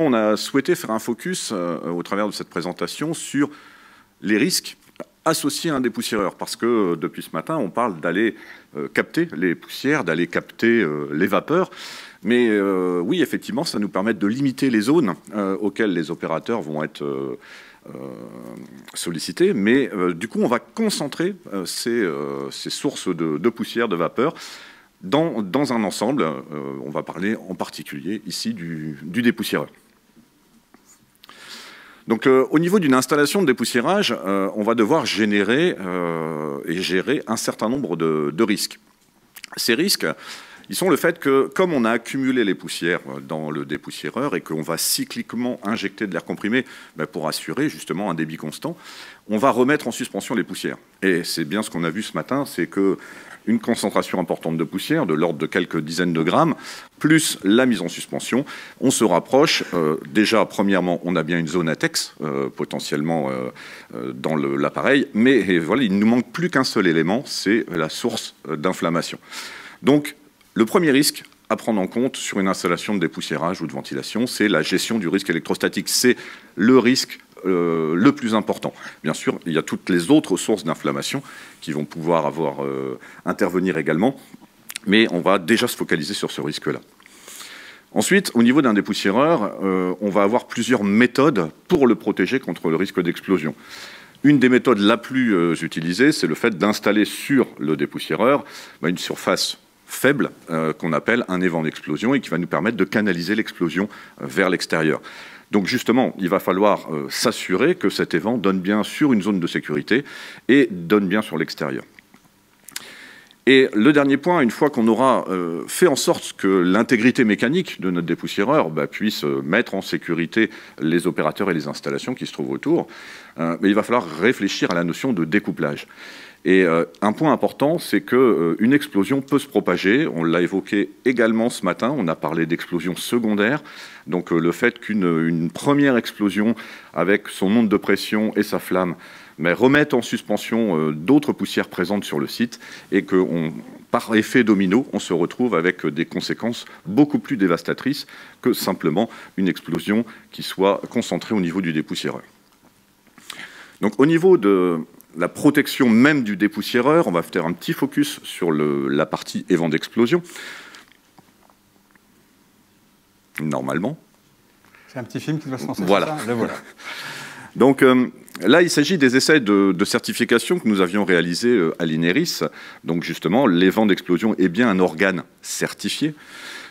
On a souhaité faire un focus au travers de cette présentation sur les risques associés à un dépoussiéreur, parce que depuis ce matin, on parle d'aller capter les poussières, d'aller capter les vapeurs. Mais oui, effectivement, ça nous permet de limiter les zones auxquelles les opérateurs vont être sollicités. Mais du coup, on va concentrer ces sources de poussière, de vapeur, dans un ensemble. On va parler en particulier ici du dépoussiéreur. Donc, au niveau d'une installation de dépoussiérage, on va devoir générer et gérer un certain nombre de risques. Ces risques, ils sont le fait que, comme on a accumulé les poussières dans le dépoussiéreur et qu'on va cycliquement injecter de l'air comprimé pour assurer justement un débit constant, on va remettre en suspension les poussières. Et c'est bien ce qu'on a vu ce matin, c'est qu'une concentration importante de poussière, de l'ordre de quelques dizaines de grammes, plus la mise en suspension, on se rapproche. Déjà, premièrement, on a bien une zone ATEX potentiellement dans l'appareil, mais voilà, il ne nous manque plus qu'un seul élément, c'est la source d'inflammation. Donc, le premier risque à prendre en compte sur une installation de dépoussiérage ou de ventilation, c'est la gestion du risque électrostatique. C'est le risque le plus important. Bien sûr, il y a toutes les autres sources d'inflammation qui vont pouvoir intervenir également, mais on va déjà se focaliser sur ce risque-là. Ensuite, au niveau d'un dépoussiéreur, on va avoir plusieurs méthodes pour le protéger contre le risque d'explosion. Une des méthodes la plus utilisée, c'est le fait d'installer sur le dépoussiéreur une surface faible qu'on appelle un évent d'explosion et qui va nous permettre de canaliser l'explosion vers l'extérieur. Donc justement, il va falloir s'assurer que cet évent donne bien sur une zone de sécurité et donne bien sur l'extérieur. Et le dernier point, une fois qu'on aura fait en sorte que l'intégrité mécanique de notre dépoussiéreur puisse mettre en sécurité les opérateurs et les installations qui se trouvent autour, il va falloir réfléchir à la notion de découplage. Et un point important, c'est qu'une explosion peut se propager. On l'a évoqué également ce matin, on a parlé d'explosion secondaire. Donc le fait qu'une première explosion avec son onde de pression et sa flamme remette en suspension d'autres poussières présentes sur le site et que, par effet domino, on se retrouve avec des conséquences beaucoup plus dévastatrices que simplement une explosion qui soit concentrée au niveau du dépoussiéreur. Donc au niveau de la protection même du dépoussiéreur, on va faire un petit focus sur la partie évent d'explosion. Normalement. C'est un petit film qui doit se lancer. Voilà. Le voilà. Donc là, il s'agit des essais de certification que nous avions réalisés à l'INERIS. Donc justement, l'évent d'explosion est bien un organe certifié.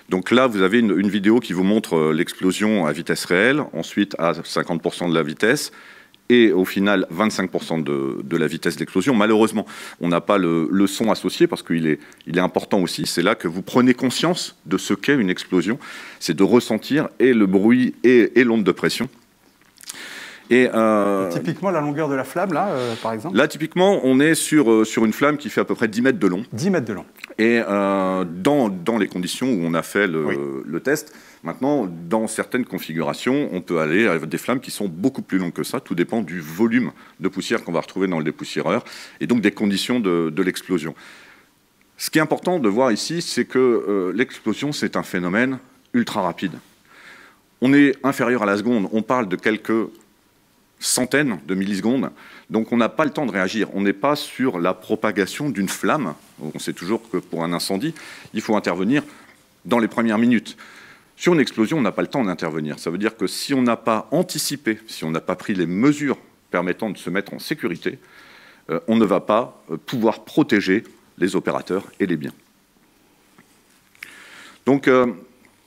Donc là, vous avez une vidéo qui vous montre l'explosion à vitesse réelle, ensuite à 50% de la vitesse, et au final 25% de la vitesse d'explosion. Malheureusement, on n'a pas le son associé parce qu'il est important aussi. C'est là que vous prenez conscience de ce qu'est une explosion. C'est de ressentir et le bruit et l'onde de pression. Et typiquement, la longueur de la flamme, là, par exemple? Là, typiquement, on est sur une flamme qui fait à peu près 10 mètres de long. 10 mètres de long. Et dans les conditions où on a fait le test, maintenant, dans certaines configurations, on peut aller avec des flammes qui sont beaucoup plus longues que ça. Tout dépend du volume de poussière qu'on va retrouver dans le dépoussiéreur et donc des conditions de l'explosion. Ce qui est important de voir ici, c'est que l'explosion, c'est un phénomène ultra rapide. On est inférieur à la seconde. On parle de quelques centaines de millisecondes, donc on n'a pas le temps de réagir. On n'est pas sur la propagation d'une flamme. On sait toujours que pour un incendie, il faut intervenir dans les premières minutes. Sur une explosion, on n'a pas le temps d'intervenir. Ça veut dire que si on n'a pas anticipé, si on n'a pas pris les mesures permettant de se mettre en sécurité, on ne va pas pouvoir protéger les opérateurs et les biens. Donc,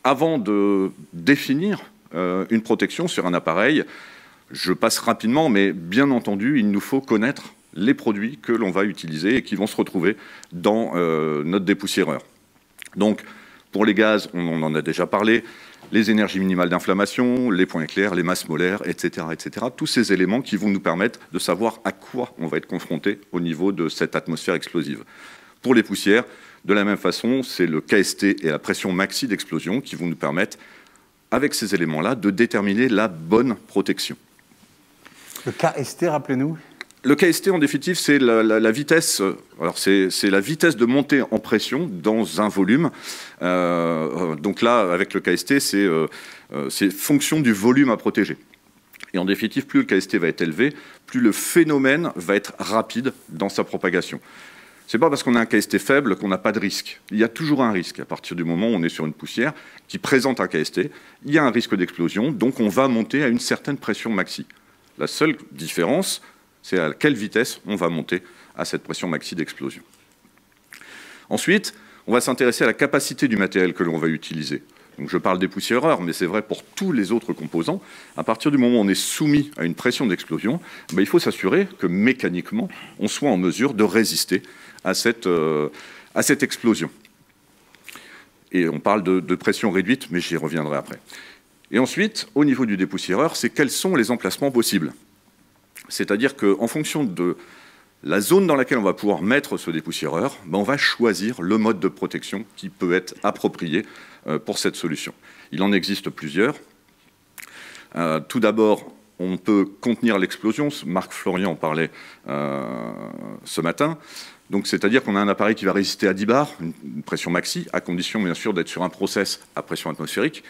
avant de définir une protection sur un appareil, je passe rapidement, mais bien entendu, il nous faut connaître les produits que l'on va utiliser et qui vont se retrouver dans notre dépoussiéreur. Donc, pour les gaz, on en a déjà parlé, les énergies minimales d'inflammation, les points clairs, les masses molaires, etc., etc. Tous ces éléments qui vont nous permettre de savoir à quoi on va être confronté au niveau de cette atmosphère explosive. Pour les poussières, de la même façon, c'est le KST et la pression maxi d'explosion qui vont nous permettre, avec ces éléments-là, de déterminer la bonne protection. Le KST, rappelez-nous. Le KST, en définitive, c'est la vitesse. Alors, c'est la vitesse de montée en pression dans un volume. Donc là, avec le KST, c'est fonction du volume à protéger. Et en définitive, plus le KST va être élevé, plus le phénomène va être rapide dans sa propagation. Ce n'est pas parce qu'on a un KST faible qu'on n'a pas de risque. Il y a toujours un risque. À partir du moment où on est sur une poussière qui présente un KST, il y a un risque d'explosion, donc on va monter à une certaine pression maxi. La seule différence, c'est à quelle vitesse on va monter à cette pression maxi d'explosion. Ensuite, on va s'intéresser à la capacité du matériel que l'on va utiliser. Donc je parle des poussiéreurs, mais c'est vrai pour tous les autres composants. À partir du moment où on est soumis à une pression d'explosion, il faut s'assurer que mécaniquement, on soit en mesure de résister à cette explosion. Et on parle de pression réduite, mais j'y reviendrai après. Et ensuite, au niveau du dépoussiéreur, c'est quels sont les emplacements possibles. C'est-à-dire qu'en fonction de la zone dans laquelle on va pouvoir mettre ce dépoussiéreur, on va choisir le mode de protection qui peut être approprié pour cette solution. Il en existe plusieurs. Tout d'abord, on peut contenir l'explosion. Marc Florian en parlait ce matin. Donc, c'est-à-dire qu'on a un appareil qui va résister à 10 bars, une pression maxi, à condition bien sûr d'être sur un process à pression atmosphérique.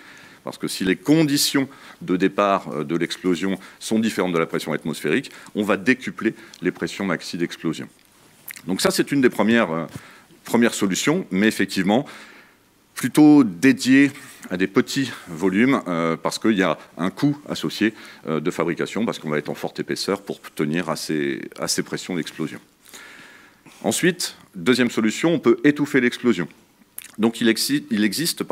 Parce que si les conditions de départ de l'explosion sont différentes de la pression atmosphérique, on va décupler les pressions maxi d'explosion. Donc ça, c'est une des premières solutions, mais effectivement, plutôt dédiée à des petits volumes, parce qu'il y a un coût associé de fabrication, parce qu'on va être en forte épaisseur pour tenir à ces pressions d'explosion. Ensuite, deuxième solution, on peut étouffer l'explosion. Donc il existe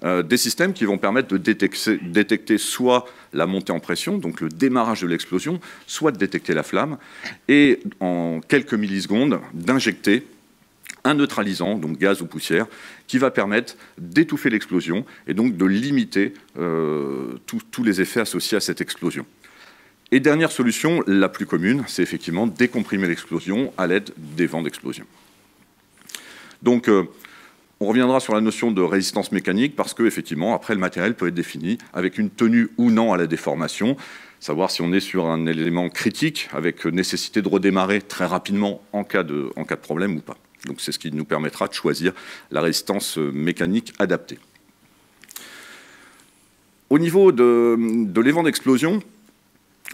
des systèmes qui vont permettre de détecter soit la montée en pression, donc le démarrage de l'explosion, soit de détecter la flamme, et en quelques millisecondes d'injecter un neutralisant, donc gaz ou poussière, qui va permettre d'étouffer l'explosion et donc de limiter tous les effets associés à cette explosion. Et dernière solution, la plus commune, c'est effectivement décomprimer l'explosion à l'aide des vents d'explosion. Donc, on reviendra sur la notion de résistance mécanique parce que, effectivement, après, le matériel peut être défini avec une tenue ou non à la déformation, savoir si on est sur un élément critique avec nécessité de redémarrer très rapidement en cas de problème ou pas. Donc, c'est ce qui nous permettra de choisir la résistance mécanique adaptée. Au niveau de l'évent d'explosion,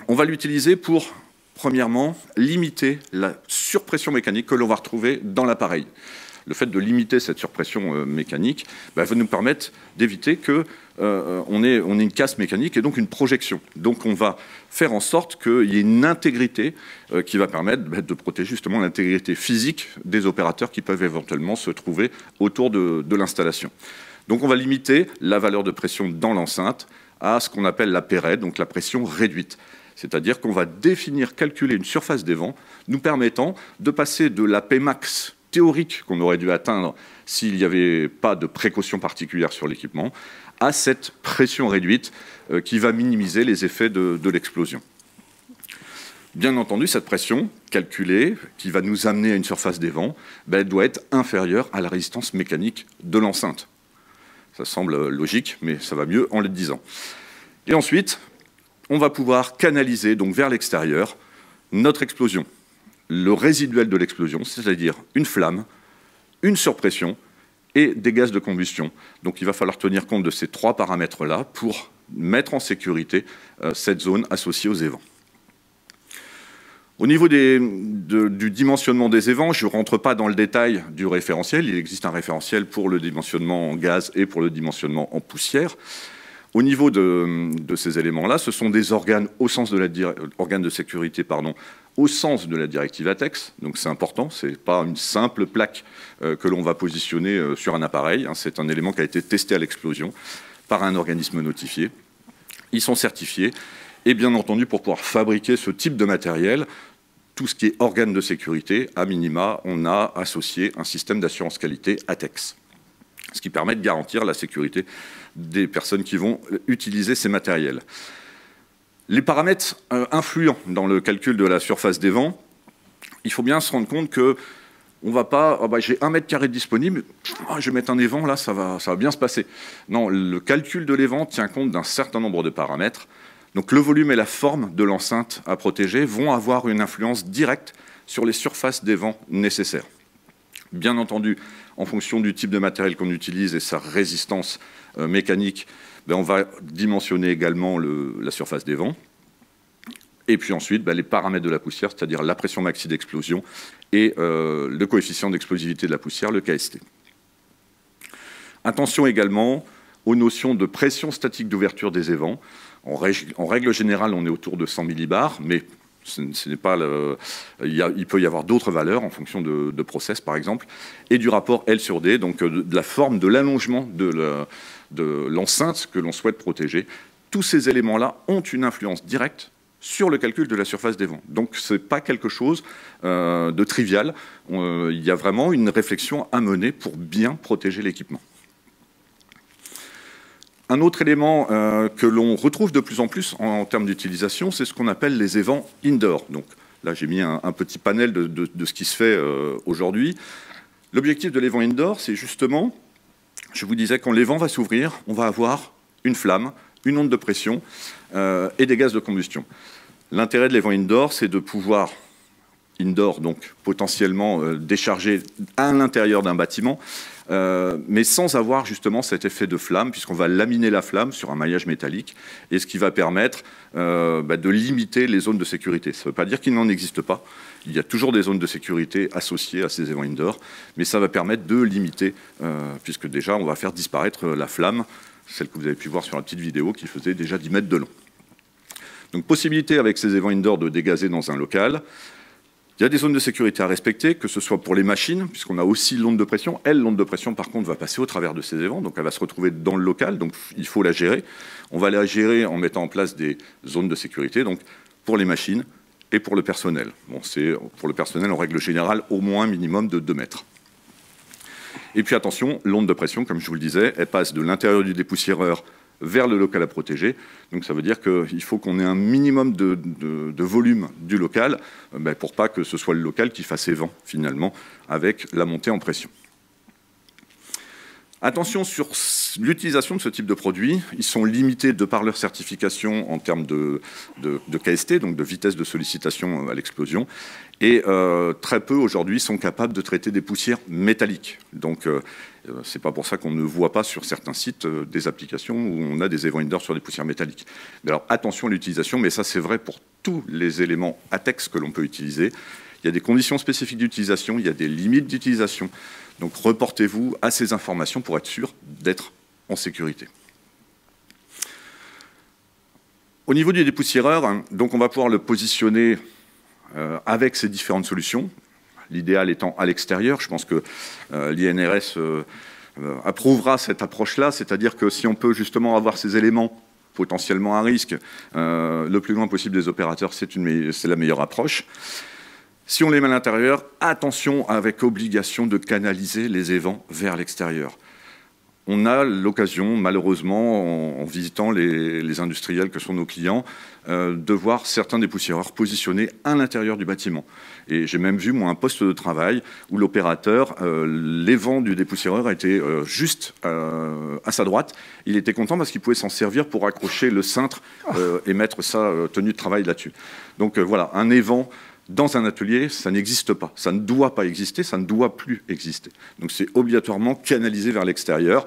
on va l'utiliser pour, premièrement, limiter la surpression mécanique que l'on va retrouver dans l'appareil. Le fait de limiter cette surpression mécanique va nous permettre d'éviter qu'on ait une casse mécanique et donc une projection. Donc on va faire en sorte qu'il y ait une intégrité qui va permettre de protéger justement l'intégrité physique des opérateurs qui peuvent éventuellement se trouver autour de l'installation. Donc on va limiter la valeur de pression dans l'enceinte à ce qu'on appelle la PRED, donc la pression réduite. C'est-à-dire qu'on va définir, calculer une surface des vents, nous permettant de passer de la Pmax théorique qu'on aurait dû atteindre s'il n'y avait pas de précaution particulière sur l'équipement, à cette pression réduite qui va minimiser les effets de l'explosion. Bien entendu, cette pression calculée, qui va nous amener à une surface des vents, elle doit être inférieure à la résistance mécanique de l'enceinte. Ça semble logique, mais ça va mieux en le disant. Et ensuite, on va pouvoir canaliser donc vers l'extérieur notre explosion, le résiduel de l'explosion, c'est-à-dire une flamme, une surpression et des gaz de combustion. Donc il va falloir tenir compte de ces trois paramètres-là pour mettre en sécurité cette zone associée aux évents. Au niveau du dimensionnement des évents, je ne rentre pas dans le détail du référentiel. Il existe un référentiel pour le dimensionnement en gaz et pour le dimensionnement en poussière. Au niveau de ces éléments-là, ce sont des organes au sens de organes de sécurité, au sens de la directive ATEX. Donc c'est important, ce n'est pas une simple plaque que l'on va positionner sur un appareil. C'est un élément qui a été testé à l'explosion par un organisme notifié. Ils sont certifiés. Et bien entendu, pour pouvoir fabriquer ce type de matériel, tout ce qui est organes de sécurité, à minima, on a associé un système d'assurance qualité ATEX, ce qui permet de garantir la sécurité des personnes qui vont utiliser ces matériels. Les paramètres influents dans le calcul de la surface des vents, il faut bien se rendre compte que on ne va pas, j'ai 1 mètre carré disponible, je vais mettre un évent, là, ça va bien se passer. Non, le calcul de l'évent tient compte d'un certain nombre de paramètres, Donc le volume et la forme de l'enceinte à protéger vont avoir une influence directe sur les surfaces des vents nécessaires. Bien entendu, en fonction du type de matériel qu'on utilise et sa résistance mécanique, on va dimensionner également la surface des vents. Et puis ensuite, les paramètres de la poussière, c'est-à-dire la pression maxi d'explosion et le coefficient d'explosivité de la poussière, le KST. Attention également aux notions de pression statique d'ouverture des évents. En règle générale, on est autour de 100 millibars, mais ce n'est pas il peut y avoir d'autres valeurs en fonction de process, par exemple, et du rapport L sur D, donc de la forme de l'allongement de l'enceinte que l'on souhaite protéger. Tous ces éléments-là ont une influence directe sur le calcul de la surface des vents. Donc ce n'est pas quelque chose de trivial. Il y a vraiment une réflexion à mener pour bien protéger l'équipement. Un autre élément que l'on retrouve de plus en plus en termes d'utilisation, c'est ce qu'on appelle les évents indoor. Donc là, j'ai mis un petit panel de ce qui se fait aujourd'hui. L'objectif de l'évent indoor, c'est justement, je vous disais, quand l'évent va s'ouvrir, on va avoir une flamme, une onde de pression et des gaz de combustion. L'intérêt de l'évent indoor, c'est de pouvoir, indoor, donc potentiellement décharger à l'intérieur d'un bâtiment, mais sans avoir justement cet effet de flamme, puisqu'on va laminer la flamme sur un maillage métallique, et ce qui va permettre de limiter les zones de sécurité. Ça ne veut pas dire qu'il n'en existe pas. Il y a toujours des zones de sécurité associées à ces évents indoor, mais ça va permettre de limiter, puisque déjà on va faire disparaître la flamme, celle que vous avez pu voir sur la petite vidéo, qui faisait déjà 10 mètres de long. Donc possibilité avec ces évents indoor de dégazer dans un local. Il y a des zones de sécurité à respecter, que ce soit pour les machines, puisqu'on a aussi l'onde de pression. L'onde de pression, par contre, va passer au travers de ces évents, donc elle va se retrouver dans le local, donc il faut la gérer. On va la gérer en mettant en place des zones de sécurité, donc pour les machines et pour le personnel. Bon, c'est pour le personnel, en règle générale, au moins un minimum de 2 mètres. Et puis attention, l'onde de pression, comme je vous le disais, elle passe de l'intérieur du dépoussiéreur vers le local à protéger. Donc ça veut dire qu'il faut qu'on ait un minimum de volume du local pour pas que ce soit le local qui fasse évent, finalement, avec la montée en pression. Attention sur l'utilisation de ce type de produits. Ils sont limités de par leur certification en termes de KST, donc de vitesse de sollicitation à l'explosion. Et très peu, aujourd'hui, sont capables de traiter des poussières métalliques. Donc, c'est pas pour ça qu'on ne voit pas sur certains sites des applications où on a des évents indoor sur des poussières métalliques. Mais alors, attention à l'utilisation, mais ça, c'est vrai pour tous les éléments ATEX que l'on peut utiliser. Il y a des conditions spécifiques d'utilisation, il y a des limites d'utilisation. Donc, reportez-vous à ces informations pour être sûr d'être en sécurité. Au niveau du dépoussiéreur, donc on va pouvoir le positionner avec ces différentes solutions. L'idéal étant à l'extérieur. Je pense que l'INRS approuvera cette approche-là, c'est-à-dire que si on peut justement avoir ces éléments potentiellement à risque le plus loin possible des opérateurs, c'est la meilleure approche. Si on les met à l'intérieur, attention avec obligation de canaliser les évents vers l'extérieur. On a l'occasion, malheureusement, en visitant les industriels que sont nos clients, de voir certains dépoussiéreurs positionnés à l'intérieur du bâtiment. Et j'ai même vu, moi, un poste de travail où l'opérateur, l'évent du dépoussiéreur était juste à sa droite. Il était content parce qu'il pouvait s'en servir pour accrocher le cintre et mettre sa tenue de travail là-dessus. Donc voilà, un évent dans un atelier, ça n'existe pas. Ça ne doit pas exister, ça ne doit plus exister. Donc c'est obligatoirement canalisé vers l'extérieur.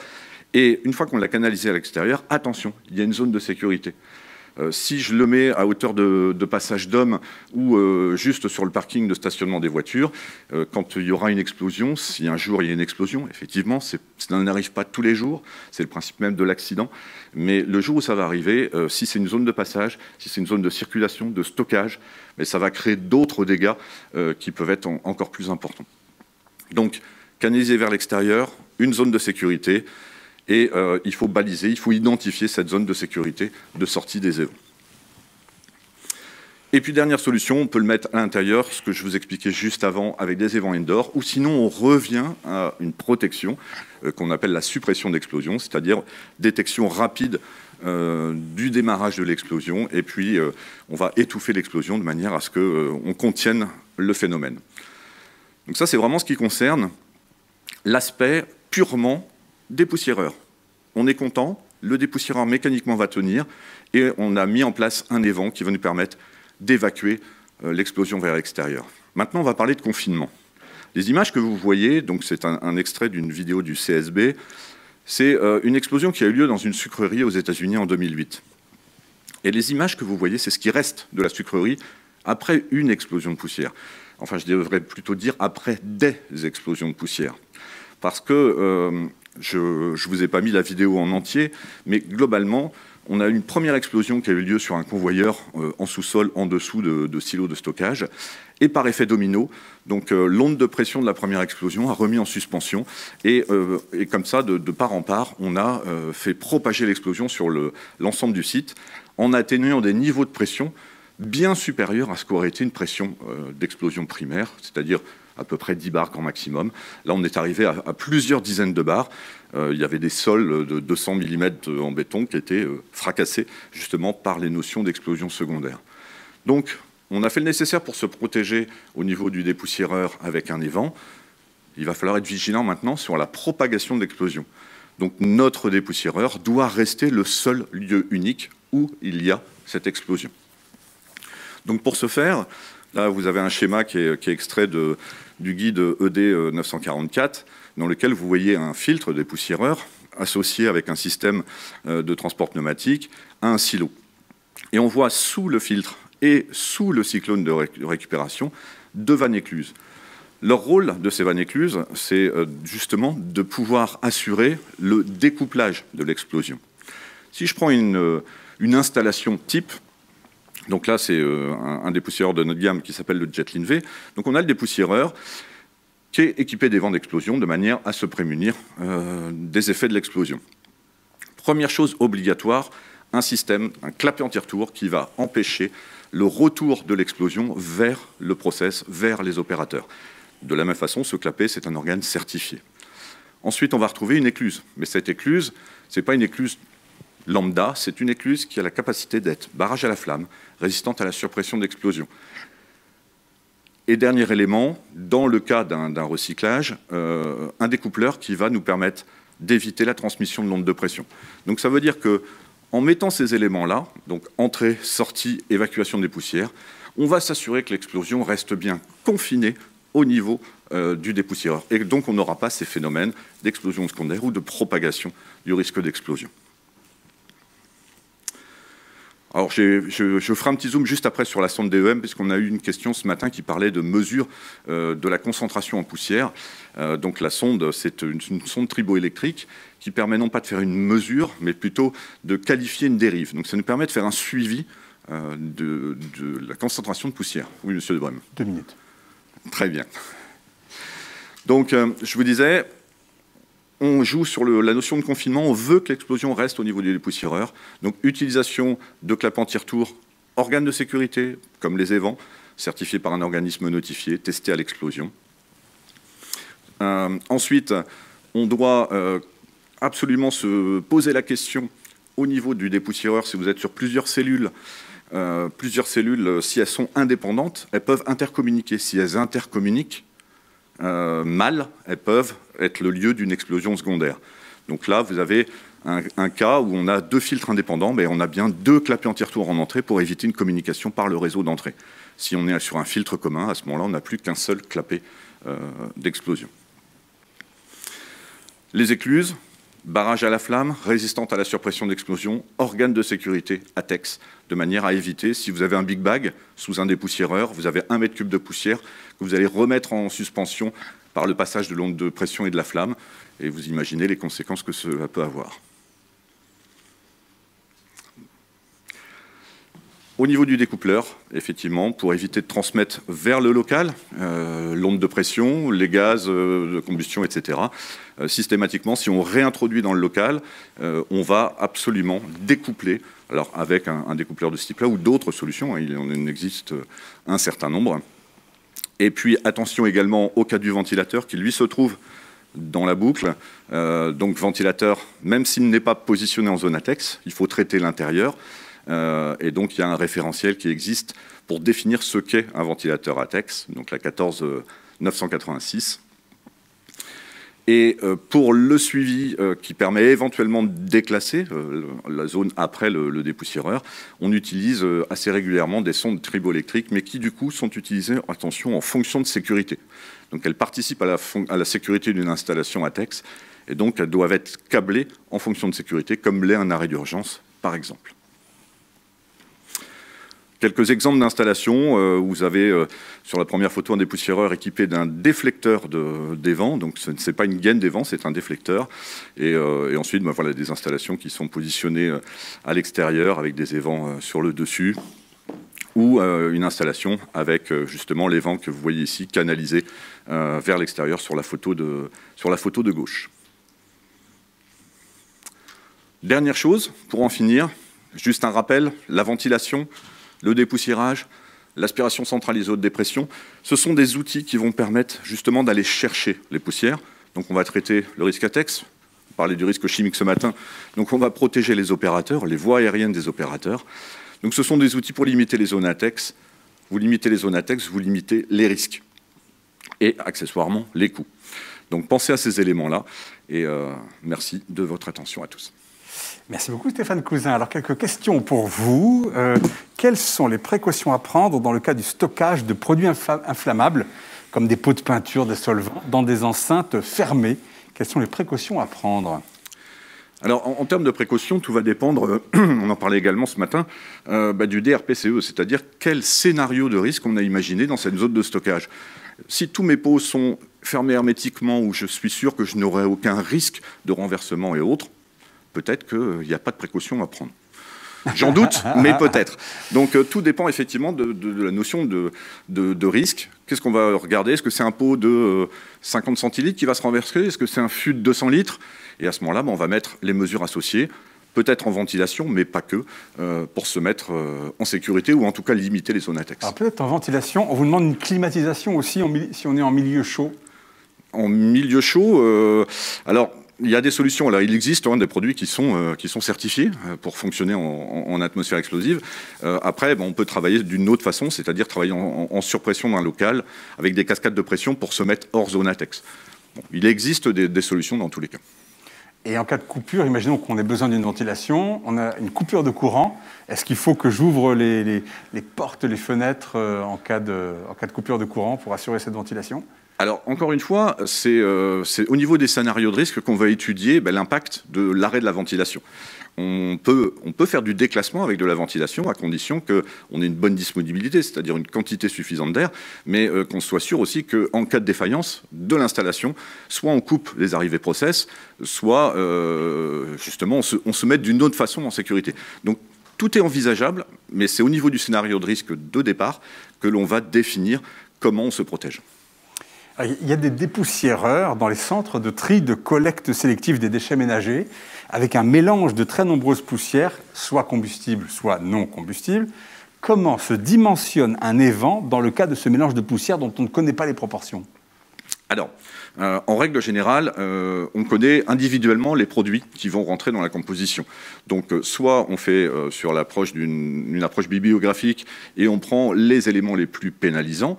Et une fois qu'on l'a canalisé à l'extérieur, attention, il y a une zone de sécurité. Si je le mets à hauteur de passage d'hommes ou juste sur le parking de stationnement des voitures, quand il y aura une explosion, si un jour il y a une explosion, effectivement, ça n'arrive pas tous les jours, c'est le principe même de l'accident, mais le jour où ça va arriver, si c'est une zone de passage, si c'est une zone de circulation, de stockage, mais ça va créer d'autres dégâts qui peuvent être encore plus importants. Donc, canaliser vers l'extérieur, une zone de sécurité, et il faut baliser, il faut identifier cette zone de sécurité de sortie des évents. Et puis dernière solution, on peut le mettre à l'intérieur, ce que je vous expliquais juste avant, avec des évents indoor, ou sinon on revient à une protection qu'on appelle la suppression d'explosion, c'est-à-dire détection rapide du démarrage de l'explosion, et puis on va étouffer l'explosion de manière à ce qu'on contienne le phénomène. Donc ça, c'est vraiment ce qui concerne l'aspect purement dépoussiéreur. On est content, le dépoussiéreur mécaniquement va tenir, et on a mis en place un évent qui va nous permettre d'évacuer l'explosion vers l'extérieur. Maintenant, on va parler de confinement. Les images que vous voyez, donc c'est un extrait d'une vidéo du CSB, c'est une explosion qui a eu lieu dans une sucrerie aux États-Unis en 2008. Et les images que vous voyez, c'est ce qui reste de la sucrerie après une explosion de poussière. Enfin, je devrais plutôt dire après des explosions de poussière. Parce que je ne vous ai pas mis la vidéo en entier, mais globalement, on a une première explosion qui a eu lieu sur un convoyeur en sous-sol, en dessous de silos de stockage. Et par effet domino, donc l'onde de pression de la première explosion a remis en suspension. Et comme ça, de part en part, on a fait propager l'explosion sur l'ensemble du site en atteignant des niveaux de pression bien supérieurs à ce qu'aurait été une pression d'explosion primaire, c'est-à-dire à peu près 10 bars grand maximum. Là, on est arrivé à plusieurs dizaines de bars. Il y avait des sols de 200 mm en béton qui étaient fracassés justement par les notions d'explosion secondaire. Donc, on a fait le nécessaire pour se protéger au niveau du dépoussiéreur avec un évent. Il va falloir être vigilant maintenant sur la propagation de l'explosion. Donc, notre dépoussiéreur doit rester le seul lieu unique où il y a cette explosion. Donc, pour ce faire, là, vous avez un schéma qui est extrait du guide ED 944, dans lequel vous voyez un filtre dépoussiéreur associé avec un système de transport pneumatique à un silo. Et on voit sous le filtre et sous le cyclone de récupération 2 vannes écluses. Leur rôle de ces vannes écluses, c'est justement de pouvoir assurer le découplage de l'explosion. Si je prends une installation type, donc là, c'est un dépoussiéreur de notre gamme qui s'appelle le Jetlin V. Donc on a le dépoussiéreur qui est équipé des vents d'explosion de manière à se prémunir des effets de l'explosion. Première chose obligatoire, un système, un clapet anti-retour qui va empêcher le retour de l'explosion vers le process, vers les opérateurs. De la même façon, ce clapet, c'est un organe certifié. Ensuite, on va retrouver une écluse. Mais cette écluse, ce n'est pas une écluse lambda, c'est une écluse qui a la capacité d'être barrage à la flamme, résistante à la surpression d'explosion. Et dernier élément, dans le cas d'un recyclage, un découpleur qui va nous permettre d'éviter la transmission de l'onde de pression. Donc ça veut dire qu'en mettant ces éléments-là, donc entrée, sortie, évacuation des poussières, on va s'assurer que l'explosion reste bien confinée au niveau du dépoussiéreur. Et donc on n'aura pas ces phénomènes d'explosion secondaire ou de propagation du risque d'explosion. Alors, je ferai un petit zoom juste après sur la sonde DEM, puisqu'on a eu une question ce matin qui parlait de mesure de la concentration en poussière. Donc, la sonde, c'est une sonde triboélectrique qui permet non pas de faire une mesure, mais plutôt de qualifier une dérive. Donc, ça nous permet de faire un suivi de la concentration de poussière. Oui, monsieur Debrem. 2 minutes. Très bien. Donc, je vous disais, on joue sur la notion de confinement, on veut que l'explosion reste au niveau du dépoussiéreur. Donc, utilisation de clapets anti-retour, organes de sécurité, comme les évents, certifiés par un organisme notifié, testés à l'explosion. Ensuite, on doit absolument se poser la question au niveau du dépoussiéreur, si vous êtes sur plusieurs cellules, si elles sont indépendantes, elles peuvent intercommuniquer. Si elles intercommuniquent, mal, elles peuvent être le lieu d'une explosion secondaire. Donc là, vous avez un cas où on a 2 filtres indépendants, mais on a bien 2 clapets anti-retour en entrée pour éviter une communication par le réseau d'entrée. Si on est sur un filtre commun, à ce moment-là, on n'a plus qu'un seul clapet d'explosion. Les écluses, barrage à la flamme, résistante à la surpression d'explosion, organes de sécurité, ATEX, de manière à éviter, si vous avez un big bag sous un dépoussiéreur, vous avez 1 mètre cube de poussière que vous allez remettre en suspension par le passage de l'onde de pression et de la flamme, et vous imaginez les conséquences que cela peut avoir. Au niveau du découpleur, effectivement, pour éviter de transmettre vers le local l'onde de pression, les gaz de combustion, etc., systématiquement, si on réintroduit dans le local, on va absolument découpler, alors avec un découpleur de ce type-là ou d'autres solutions, hein, il en existe un certain nombre. Et puis, attention également au cas du ventilateur qui, lui, se trouve dans la boucle. Donc, ventilateur, même s'il n'est pas positionné en zone ATEX, il faut traiter l'intérieur. Et donc, il y a un référentiel qui existe pour définir ce qu'est un ventilateur ATEX, donc la 14986. Et pour le suivi qui permet éventuellement de déclasser la zone après le dépoussiéreur, on utilise assez régulièrement des sondes triboélectriques, mais qui du coup sont utilisées, attention, en fonction de sécurité. Donc elles participent à la sécurité d'une installation ATEX, et donc elles doivent être câblées en fonction de sécurité, comme l'est un arrêt d'urgence, par exemple. Quelques exemples d'installations. Vous avez sur la première photo un dépoussiéreur équipé d'un déflecteur des vents. Donc ce n'est pas une gaine des vents, c'est un déflecteur. Et ensuite, voilà, des installations qui sont positionnées à l'extérieur avec des évents sur le dessus. Ou une installation avec justement les vents que vous voyez ici canalisés vers l'extérieur sur la photo de gauche. Dernière chose, pour en finir, juste un rappel, la ventilation, le dépoussiérage, l'aspiration centralisée haute dépression, ce sont des outils qui vont permettre justement d'aller chercher les poussières. Donc on va traiter le risque ATEX, on parlait du risque chimique ce matin, donc on va protéger les opérateurs, les voies aériennes des opérateurs. Donc ce sont des outils pour limiter les zones ATEX. Vous limitez les zones ATEX, vous limitez les risques et accessoirement les coûts. Donc pensez à ces éléments-là et merci de votre attention à tous. Merci beaucoup Stéphane Cousin. Alors quelques questions pour vous. Quelles sont les précautions à prendre dans le cas du stockage de produits inflammables, comme des pots de peinture, des solvants, dans des enceintes fermées? Quelles sont les précautions à prendre? Alors, en termes de précautions, tout va dépendre, on en parlait également ce matin, du DRPCE, c'est-à-dire quel scénario de risque on a imaginé dans cette zone de stockage. Si tous mes pots sont fermés hermétiquement, où je suis sûr que je n'aurai aucun risque de renversement et autres, peut-être qu'il n'y a pas de précaution à prendre. J'en doute, mais peut-être. Donc tout dépend effectivement de la notion de risque. Qu'est-ce qu'on va regarder? Est-ce que c'est un pot de 50 centilitres qui va se renverser? Est-ce que c'est un fût de 200 litres? Et à ce moment-là, on va mettre les mesures associées, peut-être en ventilation, mais pas que, pour se mettre en sécurité ou en tout cas limiter les zones ATEX. Alors peut-être en ventilation, on vous demande une climatisation aussi si on est en milieu chaud. En milieu chaud, alors... Il y a des solutions. Alors, il existe des produits qui sont certifiés pour fonctionner en atmosphère explosive. Après, on peut travailler d'une autre façon, c'est-à-dire travailler en surpression dans un local avec des cascades de pression pour se mettre hors zone ATEX. Bon, il existe des solutions dans tous les cas. Et en cas de coupure, imaginons qu'on ait besoin d'une ventilation, on a une coupure de courant. Est-ce qu'il faut que j'ouvre les portes, les fenêtres en cas de coupure de courant pour assurer cette ventilation ? Alors, encore une fois, c'est au niveau des scénarios de risque qu'on va étudier l'impact de l'arrêt de la ventilation. On peut faire du déclassement avec de la ventilation à condition qu'on ait une bonne disponibilité, c'est-à-dire une quantité suffisante d'air, mais qu'on soit sûr aussi qu'en cas de défaillance de l'installation, soit on coupe les arrivées process, soit justement on se met d'une autre façon en sécurité. Donc, tout est envisageable, mais c'est au niveau du scénario de risque de départ que l'on va définir comment on se protège. Il y a des dépoussiéreurs dans les centres de tri de collecte sélective des déchets ménagers avec un mélange de très nombreuses poussières, soit combustibles, soit non combustibles. Comment se dimensionne un évent dans le cas de ce mélange de poussières dont on ne connaît pas les proportions? Alors, en règle générale, on connaît individuellement les produits qui vont rentrer dans la composition. Donc, soit on fait sur l'approche d'une approche bibliographique et on prend les éléments les plus pénalisants,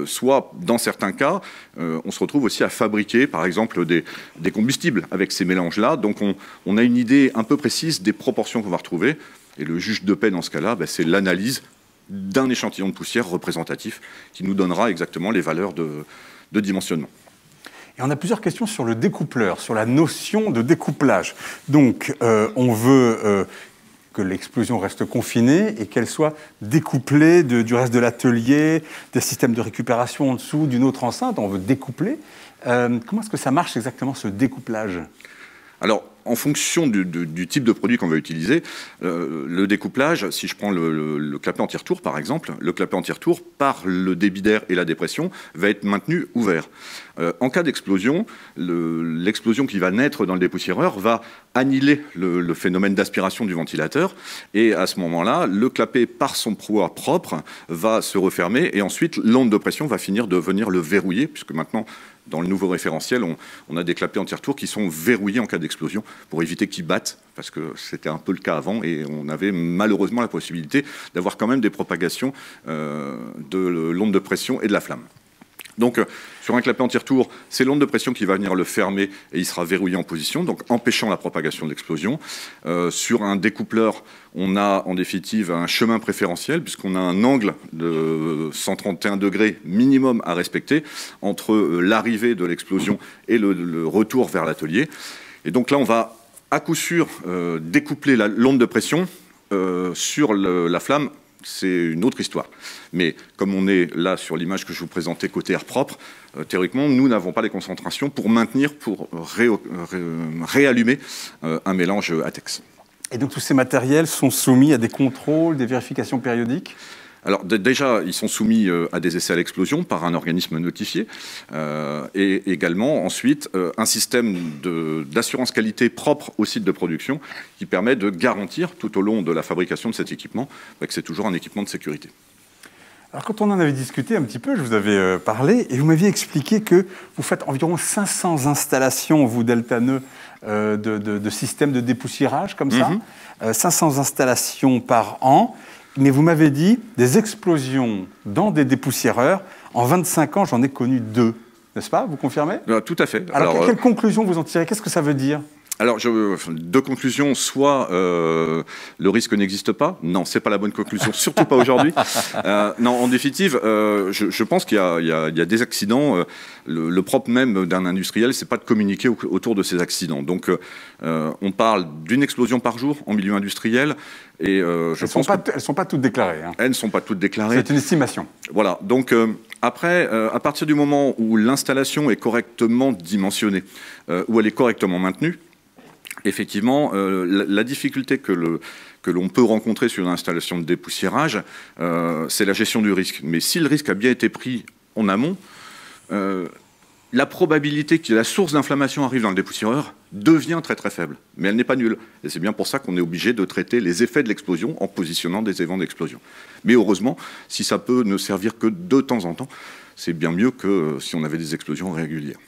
soit, dans certains cas, on se retrouve aussi à fabriquer, par exemple, des combustibles avec ces mélanges-là. Donc, on a une idée un peu précise des proportions qu'on va retrouver. Et le juge de paix, dans ce cas-là, c'est l'analyse d'un échantillon de poussière représentatif qui nous donnera exactement les valeurs de dimensionnement. Et on a plusieurs questions sur le découpleur, sur la notion de découplage. Donc, on veut que l'explosion reste confinée et qu'elle soit découplée du reste de l'atelier, des systèmes de récupération en dessous, d'une autre enceinte. On veut découpler. Comment est-ce que ça marche exactement, ce découplage ? Alors, en fonction du type de produit qu'on va utiliser, le découplage, si je prends le clapet anti-retour par exemple, le clapet anti-retour, par le débit d'air et la dépression, va être maintenu ouvert. En cas d'explosion, l'explosion qui va naître dans le dépoussiéreur va annihiler le phénomène d'aspiration du ventilateur, et à ce moment-là, le clapet, par son poids propre, va se refermer, et ensuite l'onde de pression va finir de venir le verrouiller, puisque maintenant, dans le nouveau référentiel, on a des clapets anti-retour qui sont verrouillés en cas d'explosion pour éviter qu'ils battent, parce que c'était un peu le cas avant et on avait malheureusement la possibilité d'avoir quand même des propagations de l'onde de pression et de la flamme. Donc, sur un clapet anti-retour, c'est l'onde de pression qui va venir le fermer et il sera verrouillé en position, donc empêchant la propagation de l'explosion. Sur un découpleur, on a en définitive un chemin préférentiel, puisqu'on a un angle de 131 degrés minimum à respecter entre l'arrivée de l'explosion et le retour vers l'atelier. Et donc là, on va à coup sûr découpler l'onde de pression sur la flamme. C'est une autre histoire. Mais comme on est là sur l'image que je vous présentais côté air propre, théoriquement, nous n'avons pas les concentrations pour maintenir, pour réallumer un mélange ATEX. Et donc tous ces matériels sont soumis à des contrôles, des vérifications périodiques ? Alors déjà, ils sont soumis à des essais à l'explosion par un organisme notifié et également ensuite un système d'assurance qualité propre au site de production qui permet de garantir tout au long de la fabrication de cet équipement que c'est toujours un équipement de sécurité. Alors quand on en avait discuté un petit peu, je vous avais parlé et vous m'aviez expliqué que vous faites environ 500 installations, vous Delta-Neu, de systèmes de dépoussiérage comme ça, 500 installations par an. Mais vous m'avez dit des explosions dans des dépoussiéreurs. En 25 ans, j'en ai connu 2. N'est-ce pas? Vous confirmez? Tout à fait. Alors quelle conclusion vous en tirez? Qu'est-ce que ça veut dire? Alors, deux conclusions. Soit le risque n'existe pas. Non, c'est pas la bonne conclusion, surtout pas aujourd'hui. Non, en définitive, je pense qu'il y a des accidents. Le propre même d'un industriel, c'est pas de communiquer autour de ces accidents. Donc, on parle d'une explosion par jour en milieu industriel. Et elles ne sont pas toutes déclarées. Hein. Elles ne sont pas toutes déclarées. C'est une estimation. Voilà. Donc, après, à partir du moment où l'installation est correctement dimensionnée, où elle est correctement maintenue, effectivement, la difficulté que l'on peut rencontrer sur une installation de dépoussiérage, c'est la gestion du risque. Mais si le risque a bien été pris en amont, la probabilité que la source d'inflammation arrive dans le dépoussiéreur devient très très faible. Mais elle n'est pas nulle. Et c'est bien pour ça qu'on est obligé de traiter les effets de l'explosion en positionnant des évents d'explosion. Mais heureusement, si ça peut ne servir que de temps en temps, c'est bien mieux que si on avait des explosions régulières.